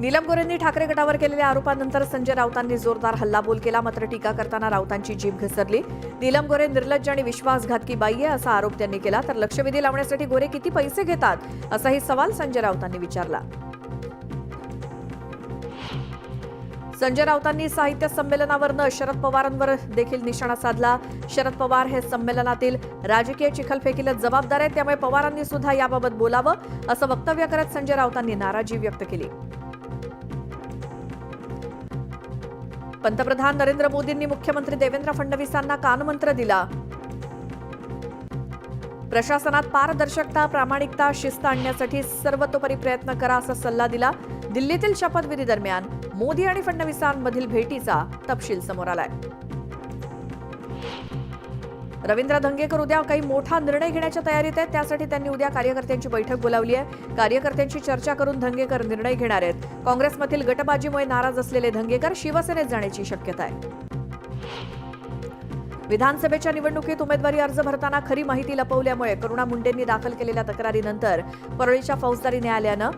नीलम गोरेंनी ठाकरे गटावर केलेल्या आरोपांनंतर संजय राऊतांनी जोरदार हल्लाबोल केला. मात्र टीका करताना राऊतांची जीभ घसरली. नीलम गोरे निर्लज्ज आणि विश्वासघातकी बाई आहे असा आरोप त्यांनी केला. तर लक्षवेधी लावण्यासाठी गोरे किती पैसे घेतात असाही सवाल संजय राऊतांनी विचारला. संजय राऊतांनी साहित्य संमेलनावरनं शरद पवारांवर देखील निशाणा साधला. शरद पवार हे संमेलनातील राजकीय चिखलफेकीला जबाबदार आहेत, त्यामुळे पवारांनी सुद्धा याबाबत बोलावं असं वक्तव्य करत संजय राऊतांनी नाराजी व्यक्त केली. पंतप्रधान नरेंद्र मोदींनी मुख्यमंत्री देवेंद्र फडणवीसांना कानमंत्र दिला. प्रशासनात पारदर्शकता, प्रामाणिकता, शिस्त आणण्यासाठी सर्वतोपरी प्रयत्न करा असा सल्ला दिला. दिल्लीतील शपथविधी दरम्यान मोदी आणि फडणवीसांमधील भेटीचा तपशील समोर आलाय. रवींद्र धंगेकर उद्या काही मोठा निर्णय घेण्याच्या तयारीत आहेत. त्यासाठी त्यांनी उद्या कार्यकर्त्यांची बैठक बोलावली आहे. कार्यकर्त्यांची चर्चा करून धंगेकर निर्णय घेणार आहेत. काँग्रेसमधील गटबाजीमुळे नाराज असलेले धंगेकर शिवसेनेत जाण्याची शक्यता आहे. विधानसभेच्या निवडणुकीत उमेदवारी अर्ज भरताना खरी माहिती लपवल्यामुळे करुणा मुंडेंनी दाखल केलेल्या तक्रारीनंतर परळीच्या फौजदारी न्यायालयानं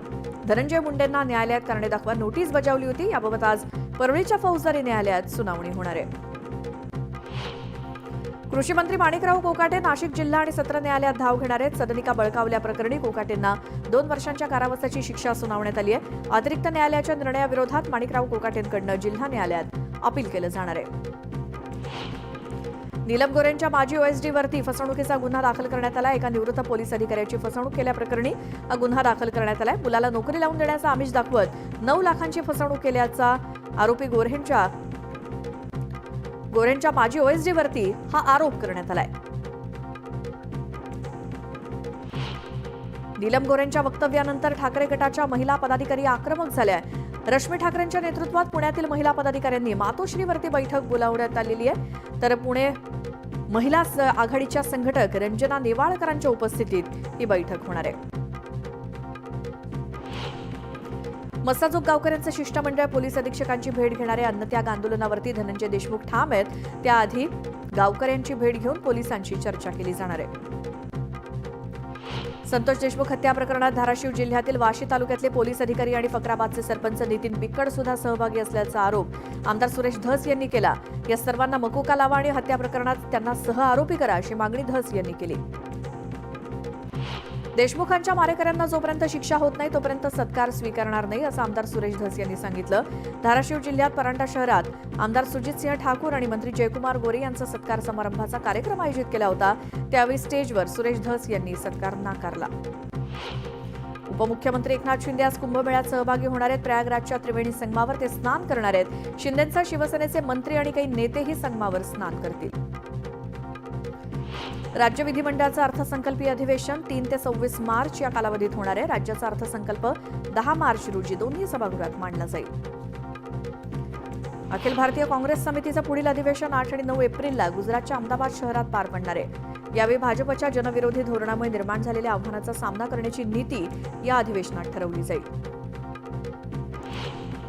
धनंजय मुंडेंना न्यायालयात कारणे दाखवा नोटीस बजावली होती. याबाबत आज परळीच्या फौजदारी न्यायालयात सुनावणी होणार आहे. कृषी मंत्री माणिकराव कोकाटे नाशिक जिल्हा आणि सत्र न्यायालयात धाव घेणार आहेत. सदनिका बळकावल्याप्रकरणी कोकाटेंना 2 वर्षांच्या कारावासाची शिक्षा सुनावण्यात आली आहे. अतिरिक्त न्यायालयाच्या निर्णयाविरोधात माणिकराव कोकाटेंकडून जिल्हा न्यायालयात अपील केलं जाणार आहे. नीलम गोरेंच्या माजी ओएसडीवरती फसवणुकीचा गुन्हा दाखल करण्यात आला. एका निवृत्त पोलीस अधिकाऱ्याची फसवणूक केल्याप्रकरणी हा गुन्हा दाखल करण्यात आलाय. मुलाला नोकरी लावून देण्याचा आमिष दाखवत 9 लाखांची फसवणूक केल्याचा आरोपी गोरेंच्या माजी ओएसडीवरती हा आरोप करण्यात आलाय. नीलम गोरेंच्या वक्तव्यानंतर ठाकरे गटाच्या महिला पदाधिकारी आक्रमक झाल्या. रश्मी ठाकरेंच्या नेतृत्वात पुण्यातील महिला पदाधिकाऱ्यांनी मातोश्रीवरती बैठक बोलावण्यात आलेली आहे. तर पुणे महिला आघाडीच्या संघटक रंजना नेवाळकरांच्या उपस्थितीत ही बैठक होणार आहे. मस्साजोग गावकऱ्यांचं शिष्टमंडळ पोलीस अधीक्षकांची भेट घेणारे अन्नत्याग आंदोलनावरती धनंजय देशमुख ठाम आहेत. त्याआधी गावकऱ्यांची भेट घेऊन पोलिसांची चर्चा केली जाणार आहे. संतोष देशमुख हत्या प्रकरणात धाराशिव जिल्ह्यातील वाशी तालुक्यातले पोलीस अधिकारी आणि फकराबादचे सरपंच नितीन बिक्कड सुद्धा सहभागी असल्याचा आरोप आमदार सुरेश धस यांनी केला. या सर्वांना मकोका लावा आणि हत्या प्रकरणात त्यांना सहआरोपी करा अशी मागणी धस यांनी केली. देशमुखांच्या मारेकऱ्यांना जोपर्यंत शिक्षा होत नाही तोपर्यंत सत्कार स्वीकारणार नाही असं आमदार सुरेश धस यांनी सांगितलं. धाराशिव जिल्ह्यात परांडा शहरात आमदार सुजितसिंह ठाकूर आणि मंत्री जयकुमार गोरे यांचा सत्कार समारंभाचा कार्यक्रम आयोजित केला होता. त्यावेळी स्टेजवर सुरेश धस यांनी सत्कार नाकारला. उपमुख्यमंत्री एकनाथ शिंदे आज कुंभमेळ्यात सहभागी होणार आहेत. प्रयागराजच्या त्रिवेणी संगमावर ते स्नान करणार आहेत. शिंदेंचा शिवसेनेचे मंत्री आणि काही नेतेही संगमावर स्नान करतील. राज्य विधिमंडळाचं अर्थसंकल्पीय अधिवेशन 3 ते 26 मार्च या कालावधीत होणार आहे. राज्याचा अर्थसंकल्प 10 मार्च रोजी दोन्ही सभागृहात मांडला जाईल. अखिल भारतीय काँग्रेस समितीचं पुढील अधिवेशन 8 आणि 9 एप्रिलला गुजरातच्या अहमदाबाद शहरात पार पडणार आहे. यावेळी भाजपच्या जनविरोधी धोरणामुळे निर्माण झालेल्या आव्हानाचा सामना करण्याची नीती या अधिवेशनात ठरवली जाईल.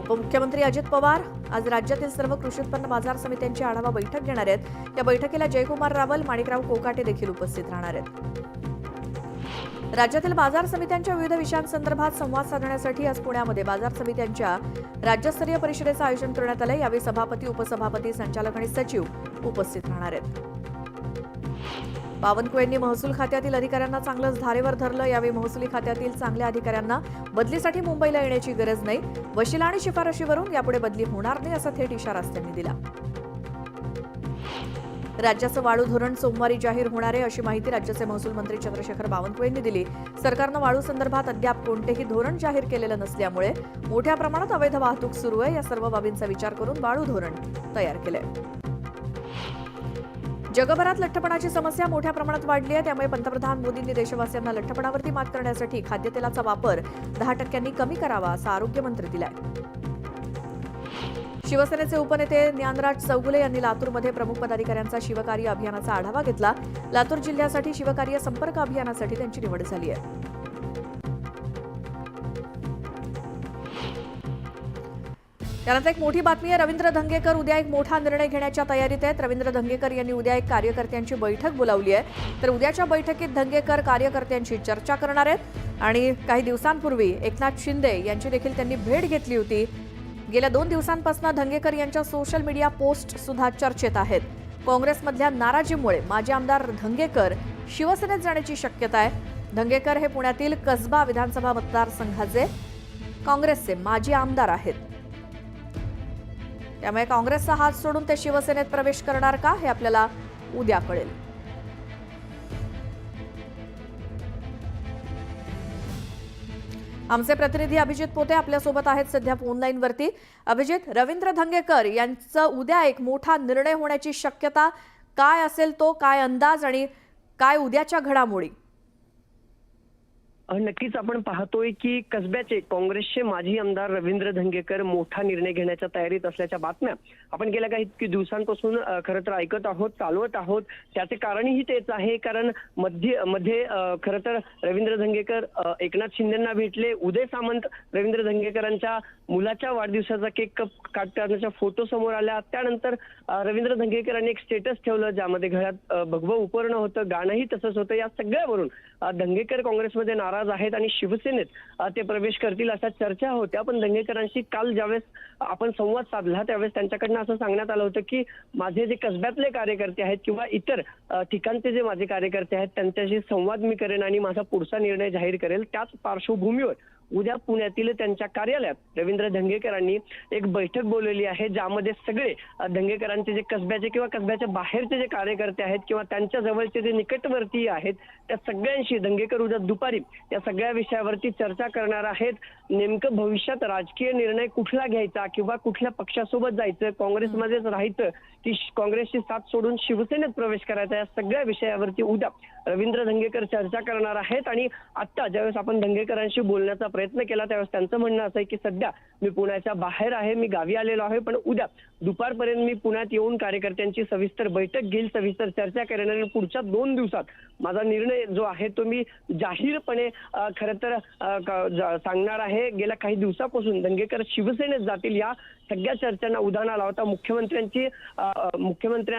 उपमुख्यमंत्री अजित पवार आज राज्यातील सर्व कृषी उत्पन्न बाजार समित्यांची आढावा बैठक घेणार आहेत. या बैठकीला जयकुमार रावल, माणिकराव कोकाटे देखील उपस्थित राहणार आहेत. राज्यातील बाजार समित्यांच्या विविध विषयांसंदर्भात संवाद साधण्यासाठी आज पुण्यामध्ये बाजार समित्यांच्या राज्यस्तरीय परिषदेचं आयोजन करण्यात आलं. यावेळी सभापती, उपसभापती, संचालक आणि सचिव उपस्थित राहणार आहेत. बावनकुळेंनी महसूल खात्यातील अधिकाऱ्यांना चांगलंच धारेवर धरलं. यावेळी महसुली खात्यातील चांगल्या अधिकाऱ्यांना बदलीसाठी मुंबईला येण्याची गरज नाही. वशिला आणि शिफारशीवरून यापुढे बदली होणार नाही असा थेट इशाराच त्यांनी दिला. राज्याचं वाळू धोरण सोमवारी जाहीर होणार आहे अशी माहिती राज्याचे महसूल मंत्री चंद्रशेखर बावनकुळेंनी दिली. सरकारनं वाळू संदर्भात अद्याप कोणतेही धोरण जाहीर केलेलं नसल्यामुळे मोठ्या प्रमाणात अवैध वाहतूक सुरू आहे. या सर्व बाबींचा विचार करून वाळू धोरण तयार केलंय. जगभरात लठ्ठपणाची समस्या मोठ्या प्रमाणात वाढली आहे. त्यामुळे पंतप्रधान मोदींनी देशवासियांना लठ्ठपणावरती मात करण्यासाठी खाद्यतेलाचा वापर 10% कमी करावा असा आरोग्यमंत्री दिलाय. शिवसेनेचे उपनेते ज्ञानराज चौगुले यांनी लातूरमध्ये प्रमुख पदाधिकाऱ्यांचा शिवकार्य अभियानाचा आढावा घेतला. लातूर जिल्ह्यासाठी शिवकार्य संपर्क अभियानासाठी त्यांची निवड झाली आहे. त्यानंतर एक मोठी बातमी आहे. रवींद्र धंगेकर उद्या एक मोठा निर्णय घेण्याच्या तयारीत आहेत. रवींद्र धंगेकर यांनी उद्या एक कार्यकर्त्यांची बैठक बोलावली आहे. तर उद्याच्या बैठकीत धंगेकर कार्यकर्त्यांशी चर्चा करणार आहेत आणि काही दिवसांपूर्वी एकनाथ शिंदे यांची देखील त्यांनी भेट घेतली होती. गेल्या 2 दिवसांपासून धंगेकर यांच्या सोशल मीडिया पोस्ट सुद्धा चर्चेत आहेत. काँग्रेसमधल्या नाराजीमुळे माजी आमदार धंगेकर शिवसेनेत जाण्याची शक्यता आहे. धंगेकर हे पुण्यातील कसबा विधानसभा मतदारसंघाचे काँग्रेसचे माजी आमदार आहेत. त्यामुळे काँग्रेसचा हात सोडून ते शिवसेनेत प्रवेश करणार का हे आपल्याला उद्या कळेल. आमचे प्रतिनिधी अभिजित पोते आपल्यासोबत आहेत सध्या फोनलाईन वरती. अभिजित, रवींद्र धंगेकर यांचं उद्या एक मोठा निर्णय होण्याची शक्यता काय असेल, तो काय अंदाज आणि काय उद्याच्या घडामोडी? नक्कीच आपण पाहतोय की कसब्याचे काँग्रेसचे माजी आमदार रवींद्र धंगेकर मोठा निर्णय घेण्याच्या तयारीत असल्याच्या बातम्या आपण गेल्या काही दिवसांपासून खरं तर ऐकत आहोत, चालवत आहोत. त्याचे कारणही तेच आहे, कारण मध्ये खरं तर रवींद्र धंगेकर एकनाथ शिंदेंना भेटले. उदय सामंत रवींद्र धंगेकरांच्या मुलाच्या वाढदिवसाचा केक काढण्याच्या फोटो समोर आल्या. त्यानंतर रवींद्र धंगेकरांनी एक स्टेटस ठेवलं ज्यामध्ये घरात भगवं उपरणं होतं, गाणंही तसंच होतं. या सगळ्यावरून धंगेकर काँग्रेसमध्ये नाराज आहेत आणि शिवसेनेत ते प्रवेश करतील अशा चर्चा होत्या. पण धंगेकरांशी काल ज्यावेळेस आपण संवाद साधला त्यावेळेस त्यांच्याकडनं असं सांगण्यात आलं होतं की माझे जे कसब्यातले कार्यकर्ते आहेत किंवा इतर ठिकाणचे जे माझे कार्यकर्ते आहेत त्यांच्याशी संवाद मी करेन आणि माझा पुढचा निर्णय जाहीर करेल. त्याच पार्श्वभूमीवर उद्या पुण्यातील त्यांच्या कार्यालयात रवींद्र धंगेकरांनी एक बैठक बोलवली आहे, ज्यामध्ये सगळे धंगेकरांचे जे कसब्याचे किंवा कसब्याच्या बाहेरचे जे कार्यकर्ते आहेत किंवा त्यांच्या जवळचे जे निकटवर्तीय आहेत त्या सगळ्यांशी धंगेकर उद्या दुपारी या सगळ्या विषयावरती चर्चा करणार आहेत. नेमकं भविष्यात राजकीय निर्णय कुठला घ्यायचा किंवा कुठल्या पक्षासोबत जायचं, काँग्रेसमध्येच राहायचं की काँग्रेसची साथ सोडून शिवसेनेत प्रवेश करायचा, या सगळ्या विषयावरती उद्या रवींद्र धंगेकर चर्चा करणार आहेत. आणि आता ज्यावेळेस आपण धंगेकरांशी बोलण्याचा प्रयत्न केला त्यावेळेस त्यांचं म्हणणं असं आहे की सध्या मी पुण्याच्या बाहेर आहे, मी गावी आलेलो आहे, पण उद्या दुपारपर्यंत मी पुण्यात येऊन कार्यकर्त्यांची सविस्तर बैठक घेईल, सविस्तर चर्चा करेन आणि पुढच्या 2 दिवसात माझा निर्णय जो आहे तो मी जाहीरपणे खरं तर सांगणार आहे. गेल्या काही दिवसापासून धंगेकर शिवसेनेत जातील या सगळ्या चर्चांना उधाण आला होता.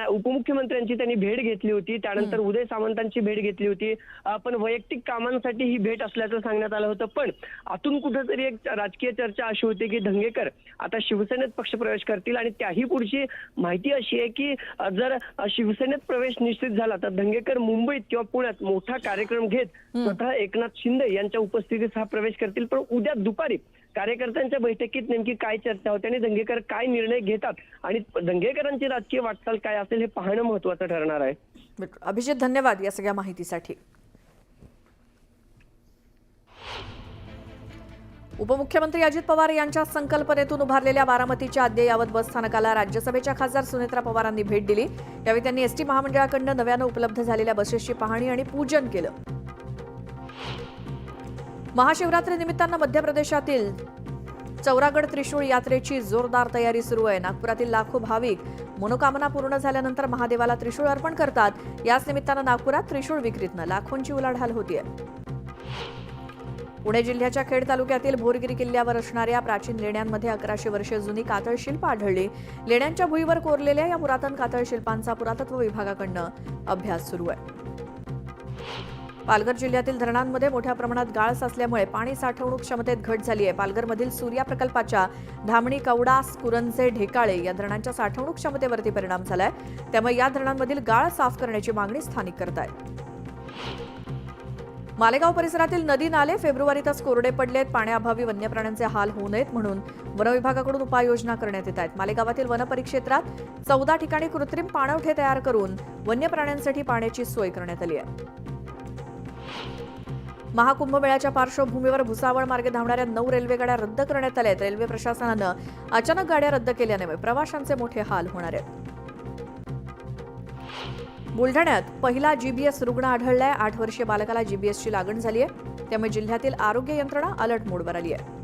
उपमुख्यमंत्र्यांची त्यांनी भेट घेतली होती, त्यानंतर उदय सामंतांची भेट घेतली होती, पण वैयक्तिक कामांसाठी ही भेट असल्याचं सांगण्यात आलं होतं. पण आतून कुठेतरी एक राजकीय चर्चा अशी होती की धंगेकर आता शिवसेनेत पक्षप्रवेश करतील आणि त्याही पुढची माहिती अशी आहे की जर शिवसेनेत प्रवेश निश्चित झाला तर धंगेकर मुंबईत किंवा पुण्यात मोठा कार्यक्रम घेत स्वतः एकनाथ शिंदे यांच्या उपस्थितीत हा प्रवेश करतील. पण उद्या दुपारी कार्यकर्त्यांच्या बैठकीत नेमकी काय चर्चा होते आणि धंगेकर काय निर्णय घेतात आणि धंगेकरांची राजकीय वाटचाल काय असेल हे पाहणं महत्त्वाचं ठरणार आहे. अभिजित, धन्यवाद या सगळ्या माहितीसाठी. उपमुख्यमंत्री अजित पवार यांच्या संकल्पनेतून उभारलेल्या बारामतीच्या अद्ययावत बसस्थानकाला राज्यसभेच्या खासदार सुनेत्रा पवारांनी भेट दिली. यावेळी त्यांनी एसटी महामंडळाकडून नव्यानं उपलब्ध झालेल्या बसेसची पाहणी आणि पूजन केलं. महाशिवरात्री निमित्तानं मध्य प्रदेशातील चौरागड त्रिशूळ यात्रेची जोरदार तयारी सुरू आहे. नागपुरातील लाखो भाविक मनोकामना पूर्ण झाल्यानंतर महादेवाला त्रिशूळ अर्पण करतात. याच निमित्तानं नागपुरात त्रिशूळ विक्रीतनं लाखोंची उलाढाल होतीये. पुणे जिल्ह्याच्या खेड तालुक्यातील भोरगिरी किल्ल्यावर असणाऱ्या प्राचीन लेण्यांमध्ये 1100 वर्षे जुनी कातळ शिल्प आढळली. लेण्यांच्या भुईवर कोरलेल्या या पुरातन कातळ शिल्पांचा पुरातत्व विभागाकडून अभ्यास सुरू आहे. पालघर जिल्ह्यातील धरणांमध्ये मोठ्या प्रमाणात गाळ साचल्यामुळे पाणी साठवणूक क्षमतेत घट झाली आहे. पालघरमधील सूर्या प्रकल्पाच्या धामणी, कवडास, कुरंजे, ढेकाळे या धरणांच्या साठवणूक क्षमतेवरती परिणाम झालाय. त्यामुळे या धरणांमधील गाळ साफ करण्याची मागणी स्थानिक करत आहेत. मालेगाव परिसरातील नदी नाले फेब्रुवारीतच कोरडे पडलेत. पाण्याअभावी वन्य प्राण्यांचे हाल होऊ नयेत म्हणून वनविभागाकडून उपाययोजना करण्यात येत आहेत. मालेगावातील वनपरिक्षेत्रात 14 ठिकाणी कृत्रिम पाणवठे तयार करून वन्य प्राण्यांसाठी पाण्याची सोय करण्यात आली आहे. महाकुंभमेळ्याच्या पार्श्वभूमीवर भुसावळ मार्गे धावणाऱ्या 9 रेल्वेगाड्या रद्द करण्यात आल्या आहेत. रेल्वे प्रशासनानं अचानक गाड्या रद्द केल्याने प्रवाशांचे मोठे हाल होणार आहेत. बुलढाण्यात पहिला जीबीएस रुग्ण आढळलाय. 8 वर्षीय बालकाला जीबीएसची लागण झाली आहे. त्यामुळे जिल्ह्यातील आरोग्य यंत्रणा अलर्ट मोडवर आली आहे.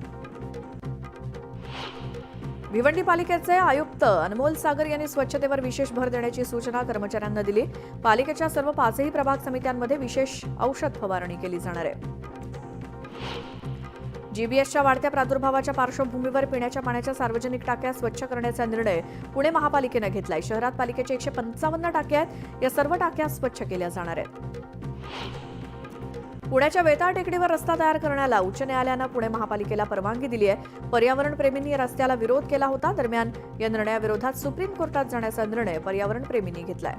भिवंडी पालिकेचे आयुक्त अनमोल सागर यांनी स्वच्छतेवर विशेष भर देण्याची सूचना कर्मचाऱ्यांना दिली. पालिकेच्या सर्व 5ही प्रभाग समित्यांमध्ये विशेष औषध फवारणी केली जाणार आहे. जीबीएसच्या वाढत्या प्रादुर्भावाच्या पार्श्वभूमीवर पिण्याच्या पाण्याच्या सार्वजनिक टाक्या स्वच्छ करण्याचा निर्णय पुणे महापालिकेनं घेतलाय. शहरात पालिकेचे 155 टाक्या आहेत. या सर्व टाक्या स्वच्छ केल्या जाणार आहेत. पुण्याच्या वेताळ टेकडीवर रस्ता तयार करण्याला उच्च न्यायालयानं पुणे महापालिकेला परवानगी दिली आहे. पर्यावरण प्रेमींनी या रस्त्याला विरोध केला होता. दरम्यान या निर्णयाविरोधात सुप्रीम कोर्टात जाण्याचा निर्णय पर्यावरण प्रेमींनी घेतलाय.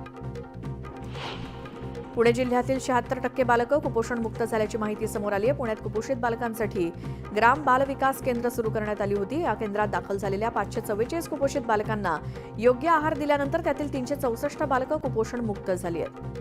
पुणे जिल्ह्यातील 76% बालकं कुपोषणमुक्त झाल्याची माहिती समोर आली आहे. पुण्यात कुपोषित बालकांसाठी ग्राम बाल विकास केंद्र सुरू करण्यात आली होती. या केंद्रात दाखल झालेल्या 544 कुपोषित बालकांना योग्य आहार दिल्यानंतर त्यातील 364 बालकं कुपोषणमुक्त झाली आहेत.